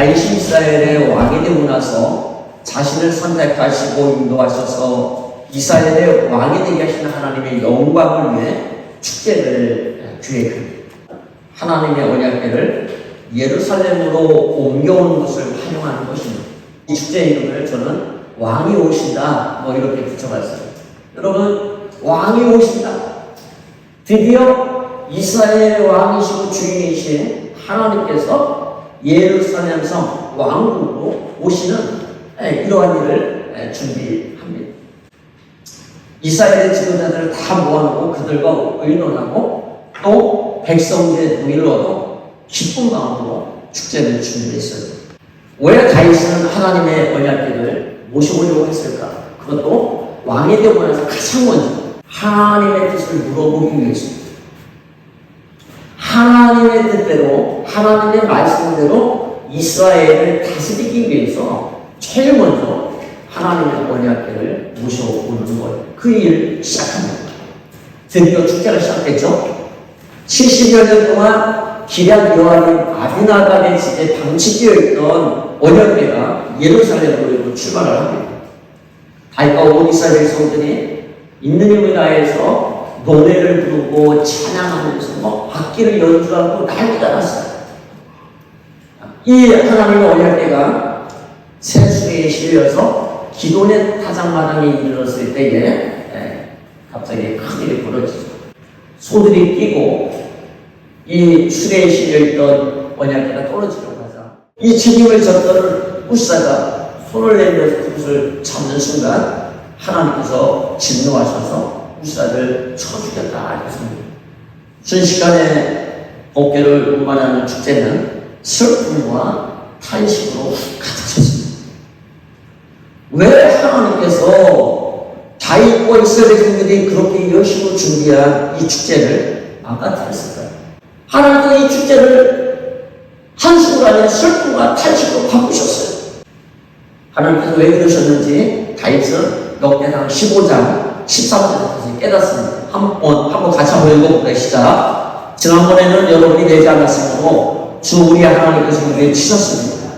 다윗이 이스라엘의 왕이 되고 나서 자신을 선택하시고 인도하셔서 이스라엘의 왕이 되게 하시는 하나님의 영광을 위해 축제를 기획합니다. 하나님의 언약궤를 예루살렘으로 옮겨오는 것을 환영하는 것입니다. 이 축제 이름을 저는 왕이 오신다 이렇게 붙여봤어요. 여러분, 왕이 오신다. 드디어 이스라엘의 왕이시고 주인이신 하나님께서 예루살렘 성 왕국으로 오시는 이러한 일을 준비합니다. 이스라엘의 지도자들을 다 모아놓고 그들과 의논하고 또 백성들의 동의를 얻어 기쁜 마음으로 축제를 준비했어요. 왜 다윗은 하나님의 언약궤를 모셔오려고 했을까? 그것도 왕이 되고 나서 가장 먼저 하나님의 뜻을 물어보기 위해서입니다. 하나님의 뜻대로, 하나님의 말씀대로 이스라엘을 다스리기 위해서 제일 먼저 하나님의 언약궤를 모셔오는 거예요. 그 일을 시작합니다. 드디어 축제가 시작됐죠. 70여 년 동안 기럇 여호와님 아비나답의 집에 방치되어 있던 언약궤가 예루살렘으로 출발을 합니다. 다윗과 온 이스라엘 백성들이 있는 힘을 다해서 노래를 부르고 찬양하면서 악기를 연주하고 난리가 났어요. 이 하나님의 언약궤가 새수레에 실려서 기돈의 타작마당에 이르렀을 때에 갑자기 큰일이 벌어지죠. 소들이 끼고 이 수레에 실려있던 언약궤가 떨어지려고 하자 이 책임을 졌던 후사가 손을 내밀어서 그것을 잡는 순간 하나님께서 진노하셔서 후사를 쳐 죽였다 했습니다. 순식간에 법궤를 운반하는 축제는 슬픔과 탄식으로 가득 찼습니다. 왜 하나님께서 다윗과 이스라엘 백성들이 그렇게 열심히 준비한 이 축제를 망가뜨렸을까요? 하나님께서 이 축제를 한숨을 아닌 슬픔과 탄식으로 바꾸셨어요. 하나님께서 왜 그러셨는지 다윗은 역대상 15장 13절에서 깨닫습니다. 한번 같이 한번 읽어볼까요? 시작. 지난번에는 여러분이 되지 않았으므로 주 우리 하나님께서 우리를 치셨습니다.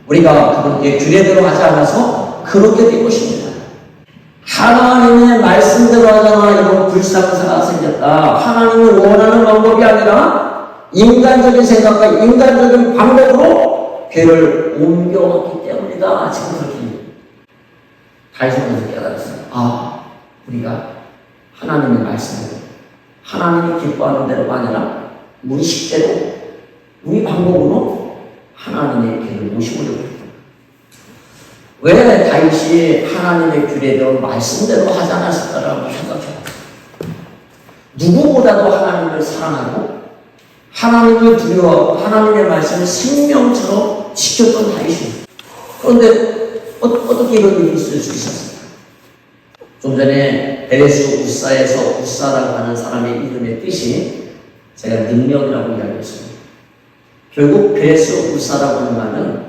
우리가 그분께 규례대로 하지 않아서 그렇게 된 것입니다. 하나님의 말씀대로 하잖아. 이런 불상사가 생겼다. 하나님을 원하는 방법이 아니라 인간적인 생각과 인간적인 방법으로 괴를 옮겨왔기 때문이다. 지금 그렇게 다윗은 깨달았어요. 우리가 하나님의 말씀대로, 하나님이 기뻐하는 대로가 아니라 우리 식대로, 우리 방법으로 하나님의 괴를 모시려고 합니다. 왜 다윗이 하나님의 규례대로 말씀대로 하지 않았을까라고 생각해요. 누구보다도 하나님을 사랑하고 하나님을 두려워하고 하나님의 말씀을 생명처럼 지켰던 다윗입니다. 그런데 어떻게 이런 일이 있을 수 있었을까? 좀 전에 베레스 우사에서 우사라고 하는 사람의 이름의 뜻이 제가 능력이라고 이야기했습니다. 결국 베레스 우사라고 하는 말은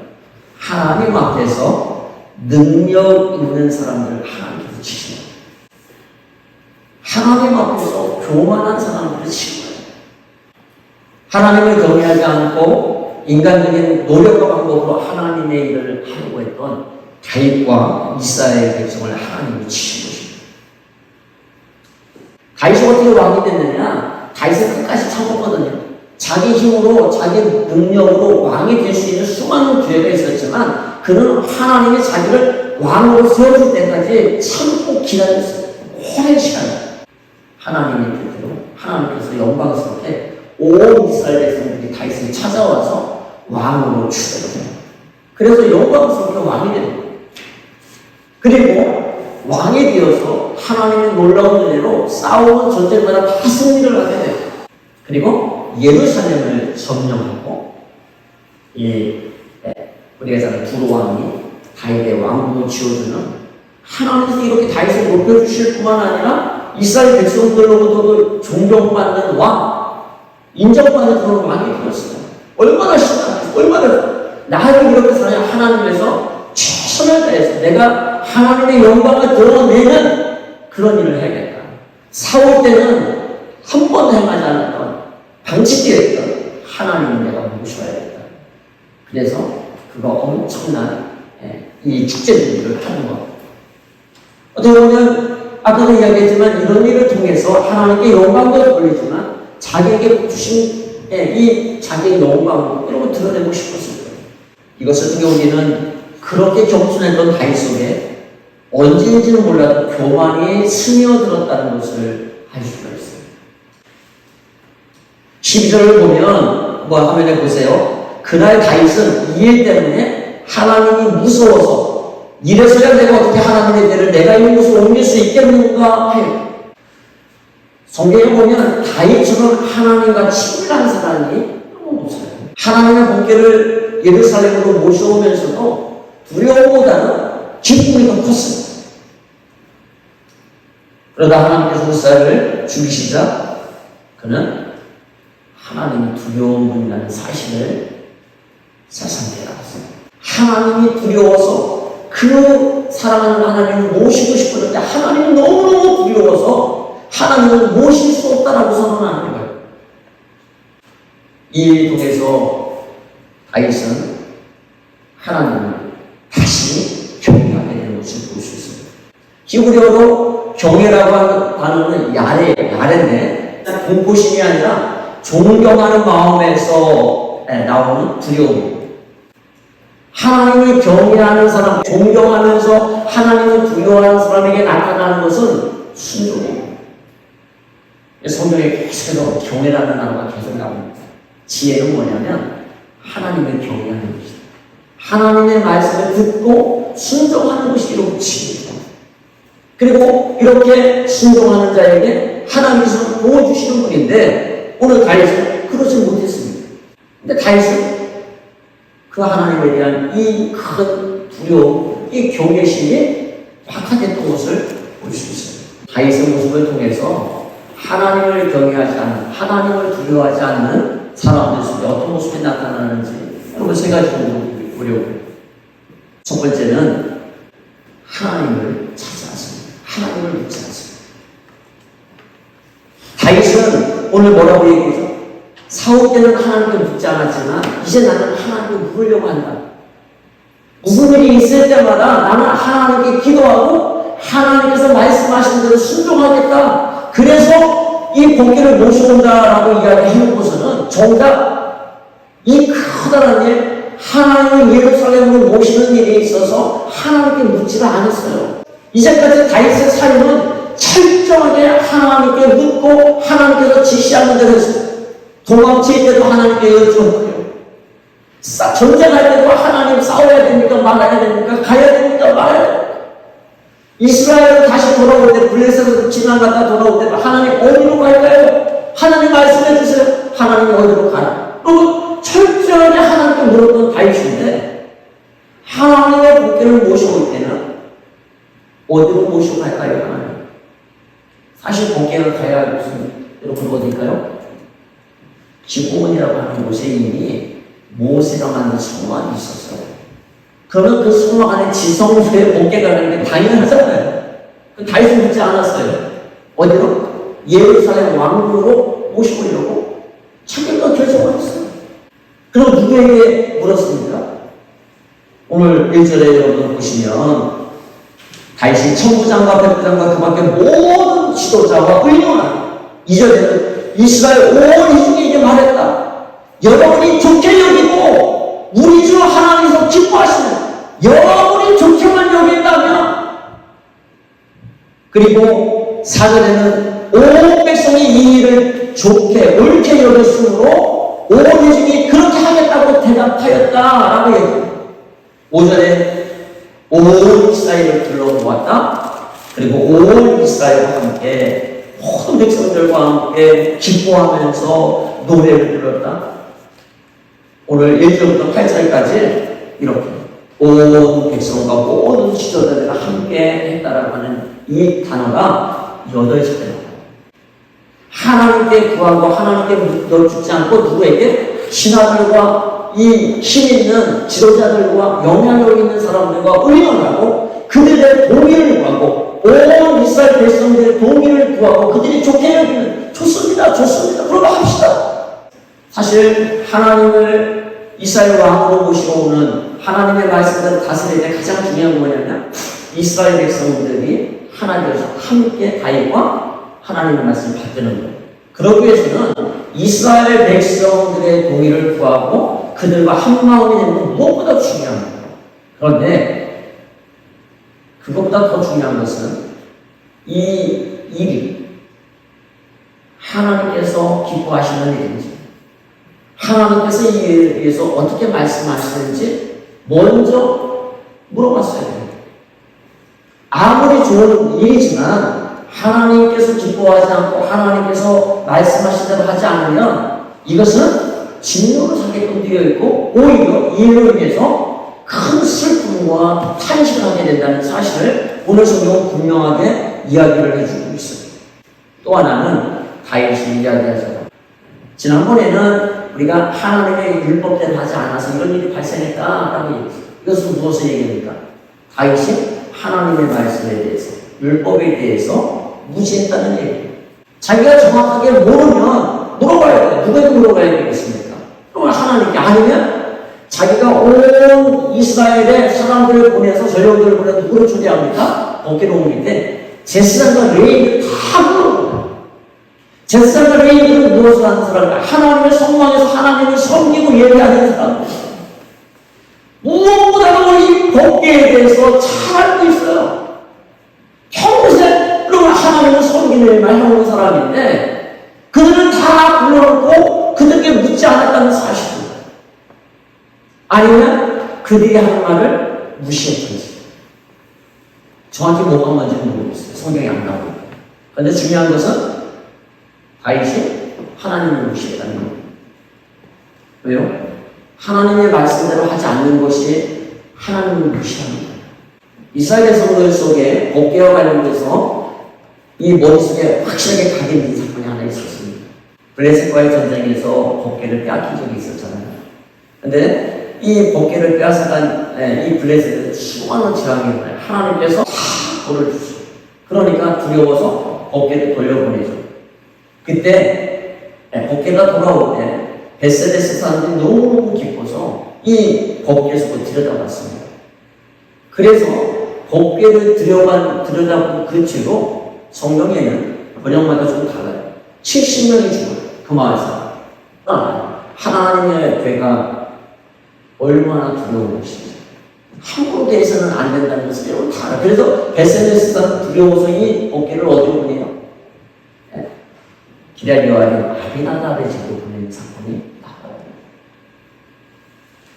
하나님 앞에서 능력 있는 사람들을 하나님께서 치시는 거예요. 하나님 앞에서 교만한 사람들을 치는 거예요. 하나님을 경외하지 않고 인간적인 노력과 방법으로 하나님의 일을 하려고 했던 다윗과 이스라엘 백성을 하나님이 치신 것입니다. 다윗이 어떻게 왕이 됐느냐? 다윗은 끝까지 참았거든요. 자기 힘으로, 자기 능력으로 왕이 될 수 있는 수많은 기회가 있었지만 그는 하나님이 자기를 왕으로 세워줄 때까지 참고 기다렸어요. 오랜 시간. 하나님의 뜻대로 하나님께서 영광스럽게 온 이스라엘 백성들이 다윗을 찾아와서 왕으로 추대해요. 그래서 영광스럽게 왕이 되는 거예요. 그리고 왕이 되어서 하나님의 놀라운 은혜로 싸우는 전쟁마다 다 승리를 하게 돼요. 그리고 예루살렘을 점령하고 우리가 잘 아는 두로 왕이 다윗의 왕국을 지어주는 하나님께서 이렇게 다윗을 높여주실 뿐만 아니라 이스라엘 백성들로부터도 존경받는 왕, 인정받는 그런 왕이 되었어요. 얼마나 신나요? 얼마나 나를 이렇게 사냐? 하나님께서 최선을 다해서 내가 하나님의 영광을 드러내는 그런 일을 해야겠다. 싸울 때는 한 번도 행하지 않았던 방치되었던 하나님을 내가 모셔야겠다. 그래서 그거 엄청난 이 축제들을 하는 것. 어떻게 보면 아까도 이야기했지만 이런 일을 통해서 하나님께 영광도 돌리지만 자기에게 주신 이 자기의 영광 이런 걸 드러내고 싶었을 거예요. 이것을 통해 우리는 그렇게 겸손했던 다윗 속에 언제인지는 몰라도 교만이 스며들었다는 것을 알 수가 있어요. 12절을 보면 뭐 화면에 보세요. 그날 다윗은 이 일 때문에 하나님이 무서워서 이래서야 내가 어떻게 하나님의 때를 내가 이 곳으로 옮길 수 있겠는가 해요. 성경에 보면 다윗처럼 하나님과 친밀한 사람이 너무 없어요. 하나님의 본계를 예루살렘으로 모셔오면서도 두려움보다는 기쁨이 더 컸습니다. 그러다 하나님께서 우사를 죽이시자 그는 하나님이 두려운 분이라는 사실을 세상에 알았습니다. 하나님이 두려워서 그 사랑하는 하나님을 모시고 싶었는데 하나님이 너무너무 두려워서 하나님을 모실 수 없다라고 선언하는 거예요. 이 일을 통해서 다윗은 하나님을 다시 경외하게 되는 것을 볼 수 있습니다. 히브리어로 경외라고 하는 단어는 야레인데 공포심이 아니라 존경하는 마음에서 나오는 두려움. 하나님을 경외하는 사람, 존경하면서 하나님을 두려워하는 사람에게 나타나는 것은 순종이에요. 성경에 계속해서 경외라는 단어가 계속 나옵니다. 지혜는 뭐냐면 하나님을 경외하는 것이다. 하나님의 말씀을 듣고 순종하는 것이 이런 지혜입니다. 그리고 이렇게 순종하는 자에게 하나님께서 도와주시는 분인데 오늘 다윗은 그러지 못했습니다. 근데 다윗은 그 하나님에 대한 이 큰 두려움, 이 경외심이 약화됐던 것을 볼 수 있어요. 다윗의 모습을 통해서 하나님을 경외하지 않는, 하나님을 두려워하지 않는 사람들 속에 어떤 모습이 나타나는지 여러분 세 가지 정도 보려고요. 첫 번째는 하나님을 찾지 않습니다. 하나님을 믿지 않습니다. 다윗은 오늘 뭐라고 얘기해서 사울 때는 하나님을 믿지 않았지만 이제 나는 하나님을 물으려고 한다. 무슨 일이 있을 때마다 나는 하나님께 기도하고 하나님께서 말씀하신 대로 순종하겠다. 그래서 이 본계를 모셔온다라고 이야기해놓고서는 정작 이 커다란 일, 하나님을 예루살렘으로 모시는 일에 있어서 하나님께 묻지를 않았어요. 이제까지 다윗의 삶은 철저하게 하나님께 묻고 하나님께서 지시하는 대로 했어요. 도망칠 때도 하나님께 여쭈었고요. 전쟁할 때도 하나님 싸워야 됩니까? 말아야 됩니까? 가야 됩니까? 말아야 됩니까? 이스라엘로 다시 돌아올 때 블레셋으로 지나갔다 돌아올 때도 하나님 어디로 갈까요? 하나님 말씀해 주세요. 하나님 어디로 가라? 그리고 철저하게 하나님께 물었던 다윗인데 하나님의 복귀를 모셔올 때는 어디로 모시고 갈까요? 하나님? 사실 복귀를 가야 할 곳은 여러분 어디일까요? 기브온이라고 하는 곳에 이미 모세가 만든 성막이 있었어요. 그러면 그 성막 안에 지성소에 복귀가 가는 게 당연하잖아요. 다윗은 묻지 않았어요. 어디로? 예루살렘 왕궁으로 모시고려고 자기가 결정을 했어요. 그럼 누구에게 물었습니까? 오늘 1절에 여러분 보시면 다윗이 천부장과 백부장과 그 밖에 모든 지도자와 의논한 2절에는 이스라엘 온 이중에게 말했다. 여러분이 좋게 여기고 우리 주 하나님께서 기뻐하시는 여러분이 좋게만 여긴다면 그리고 4절에는 온 백성이 이 일을 좋게 옳게 여겼으므로 온 이중이 그렇게 하겠다고 대답하였다라고 얘기합니다. 5절에 온 이스라엘을 둘러보았다. 그리고 온 이스라엘과 함께 모든 백성들과 함께 기뻐하면서 노래를 불렀다. 오늘 1절부터 8절까지 이렇게 온 백성과 모든 지도자들과 함께 했다라고 하는 이 단어가 8차례입니다. 하나님께 구하고 하나님께 널죽지 않고 누구에게? 신하들과 이 힘 있는 지도자들과 영향력 있는 사람들과 의논하고 그들의 동의를 구하고 온 이스라엘 백성들의 동의를 구하고 그들이 좋게 여기는 좋습니다. 그럼 합시다. 사실 하나님을 이스라엘 왕으로 모시고 오는 하나님의 말씀대로 다스릴 때 가장 중요한 건 뭐냐면 이스라엘 백성들이 하나 되어서 함께 다윗과 하나님의 말씀을 받드는 거예요. 그러기 위해서는 이스라엘 백성들의 동의를 구하고 그들과 한마음이 되는 건 무엇보다 중요한 거예요. 그런데 그것보다 더 중요한 것은 이 일이 하나님께서 기뻐하시는 일인지, 하나님께서 이 일에 대해서 어떻게 말씀하시는지 먼저 물어봤어야 돼요. 아무리 좋은 일이지만 하나님께서 기뻐하지 않고 하나님께서 말씀하신 대로 하지 않으면 이것은 진노로 사게끔 되어 있고 오히려 이 일로 인해서 큰 슬픔과 탄식을 하게 된다는 사실을 오늘 성경은 분명하게 이야기를 해주고 있어요. 또 하나는 다윗이 이야기하죠. 지난번에는 우리가 하나님의 율법대로 하지 않아서 이런 일이 발생했다라고 얘기했어요. 이것은 무엇을 얘기합니까? 다윗이 하나님의 말씀에 대해서, 율법에 대해서 무시했다는 얘기예요. 자기가 정확하게 모르면 물어봐야 돼요. 누구에게 물어봐야 되겠습니까? 그러면 하나님께, 아니면 자기가 온 이스라엘의 사람들을 보내서 전령들을 보내서 누구를 초대합니까? 어깨로 옮길 때 제사장과 레위인들 다 물어봐요. 제사장과 레위인들은 무엇을 하는 사람인가? 하나님의 성망에서 하나님을 섬기고 예배하는 사람들. 무엇보다도 이 법계에 대해서 잘 알고 있어요. 평생 그러면 하나님을 섬기는 일만 해온 사람인데 그들은 다 불러놓고 그들에게 묻지 않았다는 사실입니다. 아니면 그들이 하는 말을 무시했던지. 정확히 뭐가 뭔지는 모르겠어요. 성경이 안 나오고. 그런데 중요한 것은 다윗이 하나님을 무시했다는 겁니다. 왜요? 하나님의 말씀대로 하지 않는 것이 하나님을 무시합니다. 이스라엘 성도들 속에 법궤와 관련돼서 이 머릿속에 확실하게 각인된 사건이 하나 있었습니다. 블레셋과의 전쟁에서 법궤를 빼앗긴 적이 있었잖아요. 근데 이 법궤를 빼앗아간 이 블레셋은 수많은 재앙이 일어나요. 하나님께서 다 벌을 주시죠. 그러니까 두려워서 법궤를 돌려보내죠. 그때 법궤가 돌아올 때 베세데스 사람들이 너무 기뻐서 이 법궤 속을 들여다봤습니다. 그래서 법궤를 들여다본 그 뒤로 성경에는 번역마다 좀 달라요. 70명이 죽어요. 그 마을에서. 하나님의 죄가 얼마나 두려운 것인지. 함부로 대해서는 안 된다는 것을 여러분 다 알아요. 그래서 베세데스 사람 두려워서 이 법궤를 어디로 보내요? 기랴리오아린 아비나답의 집으로 보내는 사건이 나와요.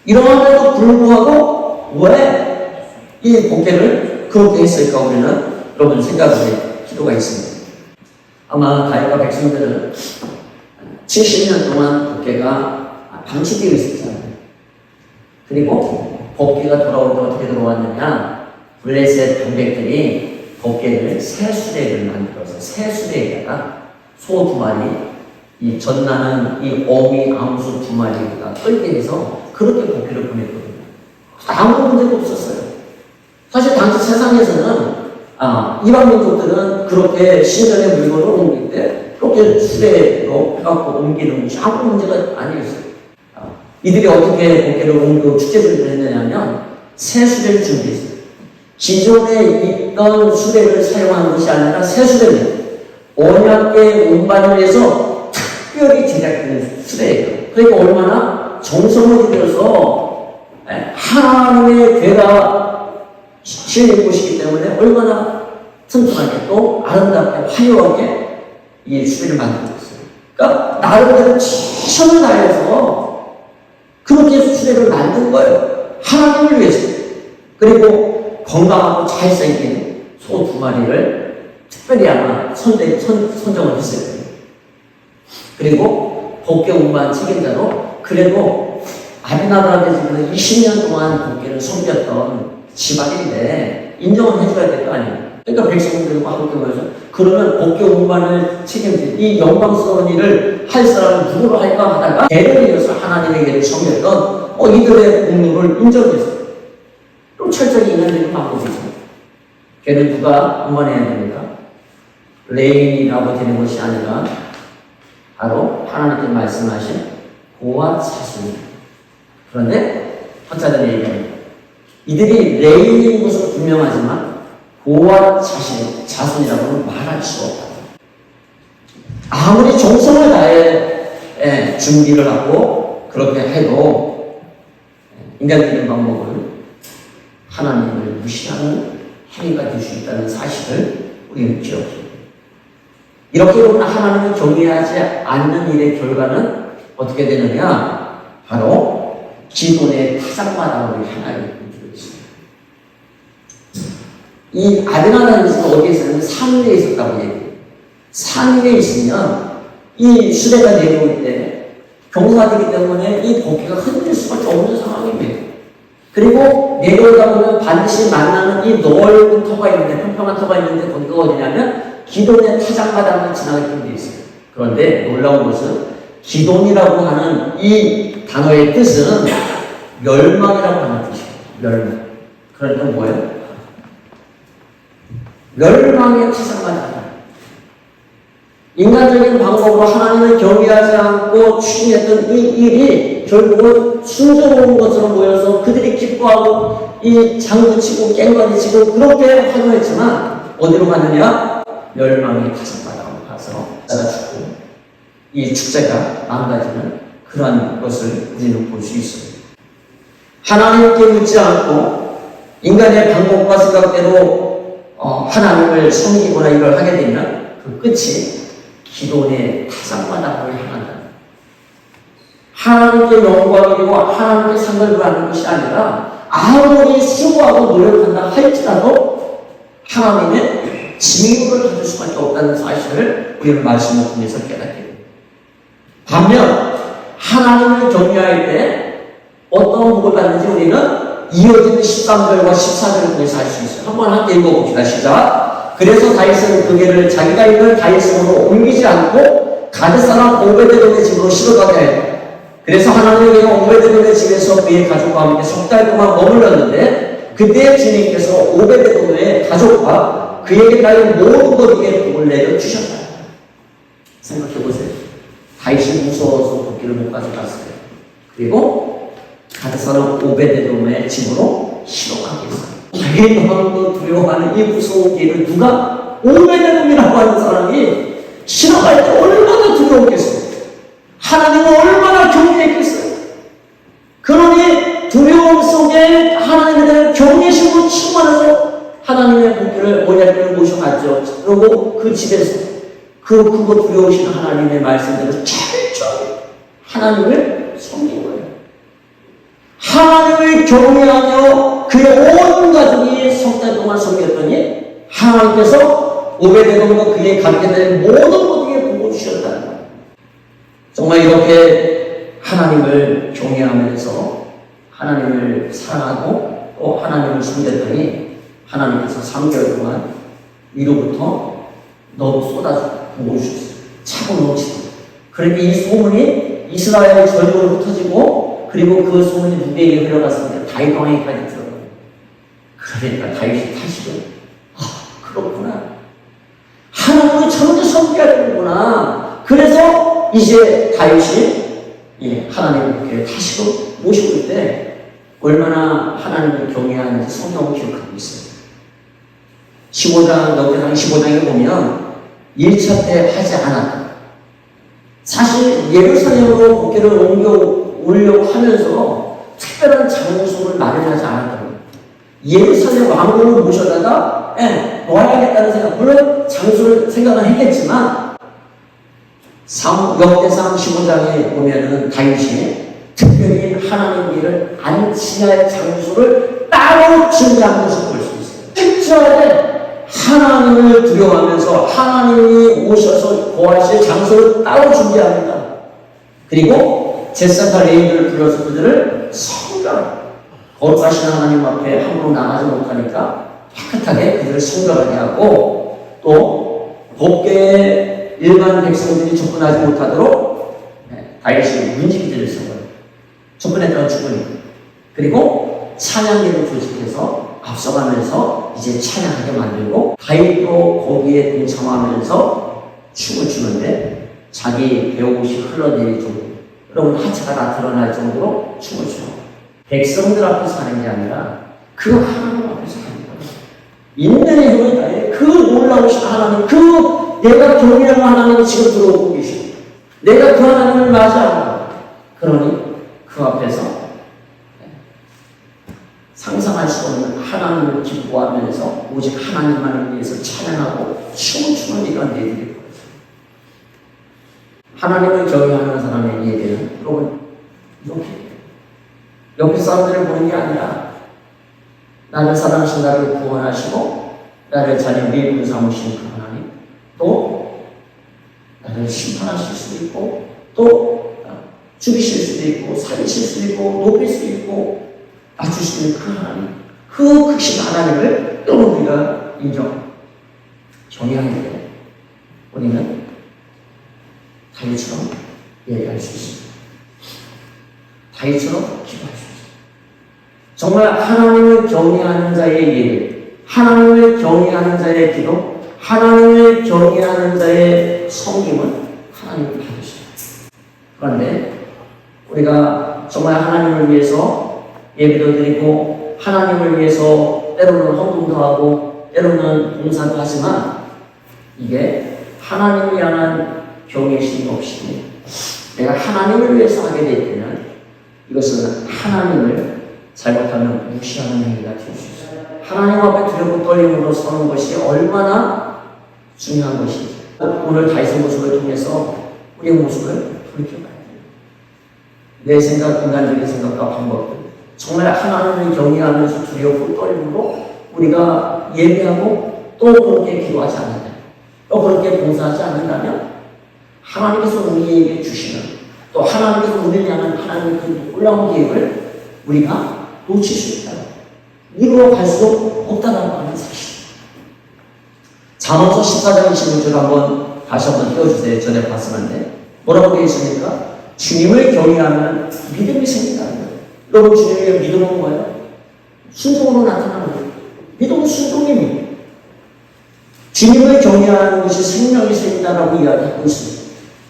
이러한데도 불구하고 왜 이 법궤를 그렇게 했을까 우리는 여러분 생각할 필요가 있습니다. 아마 다윗과 백성들은 70년 동안 법궤가 방치되어 있었잖아요. 그리고 법궤가 돌아올 때 어떻게 들어왔느냐? 블레셋 병백들이 법궤를 새 수레를 만들어서 새 수레에다가 소 2마리, 이 전나는 이 어미 암소 2마리가 끌게 해서 그렇게 법궤를 보냈거든요. 아무 문제도 없었어요. 사실 당시 세상에서는 이방 민족들은 그렇게 신전의 물건을 옮길 때 그렇게 수레로 해갖고 옮기는 것이 아무 문제가 아니었어요. 이들이 어떻게 법궤를 옮기고 축제를 했느냐면 새 수레를 준비했어요. 기존에 있던 수레를 사용하는 것이 아니라 새 수레를 언약궤 운반을 위해서 특별히 제작된 수레예요. 그러니까 얼마나 정성을 들여서 하나님의 궤가 실릴 곳이기 때문에 얼마나 튼튼하게 또 아름답게 화려하게 이 수레를 만들고 있어요. 그러니까 나름대로 최선을 다해서 그렇게 수레를 만든 거예요. 하나님을 위해서. 그리고 건강하고 잘생긴 소 2마리를 특별히 아마 선정을 했을 거예요. 그리고 법궤 운반 책임자로 그래도 아비나답의 집에서 20년 동안 법궤를 섬겼던 집안인데 인정을 해줘야 될 거 아니에요. 그러니까 백성들과 함께 모여서 그러면 법궤 운반을 책임진 이 영광스러운 일을 할 사람은 누구로 할까 하다가 대를 이어서 하나님의 일을 섬겼던 이들의 공로를 인정해서 그럼 철저히 인정되는 방법이죠. 걔는 누가 운반해야 됩니까? 레인이라고 되는 것이 아니라 바로 하나님께 말씀하신 고와 사수입니다. 그런데 헌자들이 얘기합니다. 이들이 레인인 것은 분명하지만 고아 자손이라고는 말할 수 없다. 아무리 정성을 다해 준비를 하고 그렇게 해도 인간적인 방법은 하나님을 무시하는 행위가 될 수 있다는 사실을 우리는 기억해야 됩니다. 이렇게 보면 하나님을 경외하지 않는 일의 결과는 어떻게 되느냐? 바로 기돈의 타작마당을 향하여 있습니다. 이 아드나라는 것은 어디에 있었냐면 산 위에 있었다고 얘기해요. 산 위에 있으면 이 수레가 내려올 때 경사되기 때문에 이 복귀가 흔들 수밖에 없는 상황입니다. 그리고 내려오다 보면 반드시 만나는 이 넓은 터가 있는데, 평평한 터가 있는데 거기가 어디냐면 기돈의 타작마당을 지나가게 되어 있어요. 그런데 놀라운 것은 기돈이라고 하는 이 단어의 뜻은 멸망이라고 하는 뜻이에요. 멸망. 그러니까 뭐예요? 멸망의 타작마당. 인간적인 방법으로 하나님을 경외하지 않고 추진했던 이 일이 결국은 순조로운 것처럼 보여서 그들이 기뻐하고 이 장구치고 깽거리치고 그렇게 환호했지만 어디로 가느냐? 멸망의 타작마당으로 가서 나가 죽고 이 축제가 망가지는 그러한 것을 우리는 볼 수 있습니다. 하나님께 묻지 않고 인간의 방법과 생각대로 하나님을 섬기거나 이걸 하게 되면 그 끝이 기돈의 타작마당을 향한다. 하나님께 영광을 드리고 하나님께 상을 받는 것이 아니라 아무리 수고하고 노력한다 할지라도 하나님의 징역을 받을 수밖에 없다는 사실을 우리는 말씀을 통해서 깨닫게 됩니다. 반면 하나님을 경외할 때 어떤 복을 받는지 우리는 이어지는 13절과 14절을 통해서 알 수 있어요. 한번 함께 읽어봅시다. 시작. 그래서 다윗은 그 개를 자기가 있는 다윗성으로 옮기지 않고 가드 사람 오베데돔의 집으로 실어가게 하였다. 그래서 하나님의 개가 오베데돔의 집에서 그의 가족과 함께 석 달 동안 머물렀는데 그때 주님께서 오베데돔의 가족과 그에게 달린 모든 것에게 복을 내려 주셨다. 생각해보세요. 다윗이 무서워서 복귀를 못 가져갔어요. 그리고 가드 사람 오베데돔의 집으로 실어가게 했어요. 자기 마음도 두려워하는 이 무서운 길을 누가 오베데돔이라고 하는 사람이 실어갈 때 얼마나 두려웠겠어요. 하나님은 얼마나 경외했겠어요. 그러니 두려움 속에 하나님에 대한 경외심으로 충만해서 하나님의 복귀를 모략교를 모셔갔죠. 그리고 그 집에서 그거 두려우신 하나님의 말씀대로 철저히 하나님을 섬긴 거예요. 하나님을 경외하며 그의 온 가족이 석 달 동안 섬겼더니 하나님께서 오베데돔과 그의 가족에 대한 모든 것에게 복을 주셨다는 거예요. 정말 이렇게 하나님을 경외하면서 하나님을 사랑하고 또 하나님을 섬겼더니 하나님께서 3개월 동안 위로부터 너무 쏟아져 복을 주셨어요. 차고 넘치고. 그렇게 이 소문이 이스라엘 전역으로 흩어지고 그리고 그 소문이 누구에게 흘러갔습니까? 다윗 왕에게까지 들어가요. 그러니까 다윗이 다시금 그렇구나. 하나님을 저렇게 섬겨야 되는구나. 그래서 이제 다윗이 하나님을 다시금 모시고 있을 때 얼마나 하나님을 경외하는지 성경을 기록하고 있어요. 15장, 역대상 15장에 보면 1차 때 하지 않았다. 사실 예루살렘으로 복귀를 옮겨오려고 하면서 특별한 장소를 마련하지 않았다고. 예루살렘 왕궁을 모셔다가 놓아야겠다는 생각, 물론 장소를 생각은 했겠지만 역대상 15장에 보면은 다윗이 특별히 하나님 일을 안치할 장소를 따로 준비한 것을 볼 수 있어요. 특별하게 하나님을 두려워하면서 하나님이 오셔서 거하실 장소를 따로 준비합니다. 그리고 제사장 레위인들을 불러서 그들을 성결, 거룩하신 하나님 앞에 함부로 나가지 못하니까 깨끗하게 그들을 성결하게 하고 또 법궤에 일반 백성들이 접근하지 못하도록 다윗이 문지기들을 세워요. 접근했다가 죽으니까. 그리고 찬양계를 조직해서 앞서가면서 이제 찬양하게 만들고 다윗도 거기에 동참하면서 춤을 추는데 자기 배옷이 흘러내릴 정도, 여러분 하체가 다 드러날 정도로 춤을 춰요. 백성들 앞에서 하는 게 아니라 그 하나님 앞에서 하는 거예요. 인내의 힘을 다해 그 놀라우신 하나님, 그 내가 경외하는 하나님이 지금 들어오고 계십니다. 내가 그 하나님을 맞이하는 거예요. 그러니 그 앞에서 상상할 수 없는 하나님을 기뻐하면서 오직 하나님만을 위해서 찬양하고 춤을 추는 이런 예들이 보여요. 하나님을 경외하는 사람의 예배는 여러분 이렇게 옆에 사람들을 보는 게 아니라 나를 사랑하신 나를 구원하시고 나를 자녀 위에 삼으신 그 하나님, 또 나를 심판하실 수도 있고 또 죽이실 수도 있고 살리실 수도 있고 높일 수도 있고 낮추시는 그 하나님, 그 크신 하나님을 여러분 우리가 경외하는데 우리는 다윗처럼 예배할 수 있습니다. 다윗처럼 기도할 수 있습니다. 정말 하나님을 경외하는 자의 예배, 하나님을 경외하는 자의 기도, 하나님을 경외하는 자의 섬김은 하나님을 받으십니다. 그런데 우리가 정말 하나님을 위해서 예배도 드리고 하나님을 위해서 때로는 헌금도 하고 때로는 봉사도 하지만 이게 하나님을 향한 경외심이 없이 내가 하나님을 위해서 하게 될 때는 이것은 하나님을 잘못하면 무시하는 행위가 될 수 있어요. 하나님 앞에 두렵고 떨림으로 서는 것이 얼마나 중요한 것인지 오늘 다윗의 모습을 통해서 우리의 모습을 돌이켜봐야 돼요. 내 생각, 인간적인 생각과 방법들 정말 하나님을 경외하면서 두렵고 떨림으로 우리가 예배하고 또 그렇게 기도하지 않는다, 또 그렇게 봉사하지 않는다면 하나님께서 우리에게 주시는 또 하나님께서 우리를 향한 하나님의 그 놀라운 계획을 우리가 놓칠 수 있다, 이루어갈 수 없다는 하는 사실. 잠언서 14장 25절 한번 다시 한번 띄워주세요. 전에 봤었는데 뭐라고 되어 있습니까? 주님을 경외하면 믿음이 생긴다는 거예요. 여러분 주님의 믿음은 뭐예요? 순종으로 나타나는 거예요. 믿음은 순종입니다. 주님을 경외하는 것이 생명이 생긴다라고 이야기하고 있습니다.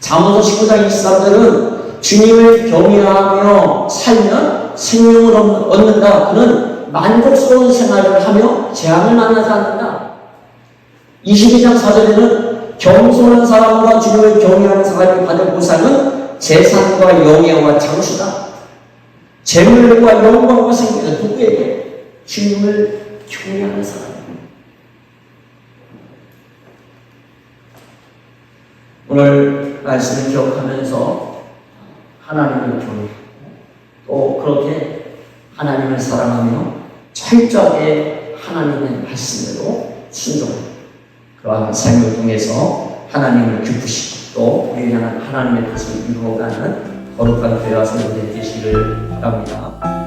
잠언서 19장 23절은 주님을 경외하며 살면 생명을 얻는다. 그는 만족스러운 생활을 하며 재앙을 만나지 않는다. 22장 4절에는 겸손한 사람과 주님을 경외하는 사람이 받을 보상은 재산과 영예와 장수다. 재물과 영광과 생기는 누구에게? 주님을 경외하는 사람입니다. 오늘 말씀을 기억하면서 하나님을 경외하고 또 그렇게 하나님을 사랑하며 철저하게 하나님의 말씀대로 순종하는 그러한 삶을 통해서 하나님을 기쁘시고 또 우리를 향한 하나님의 뜻을 이루어가는 거룩한 교회와 성도들 되시기를 바랍니다.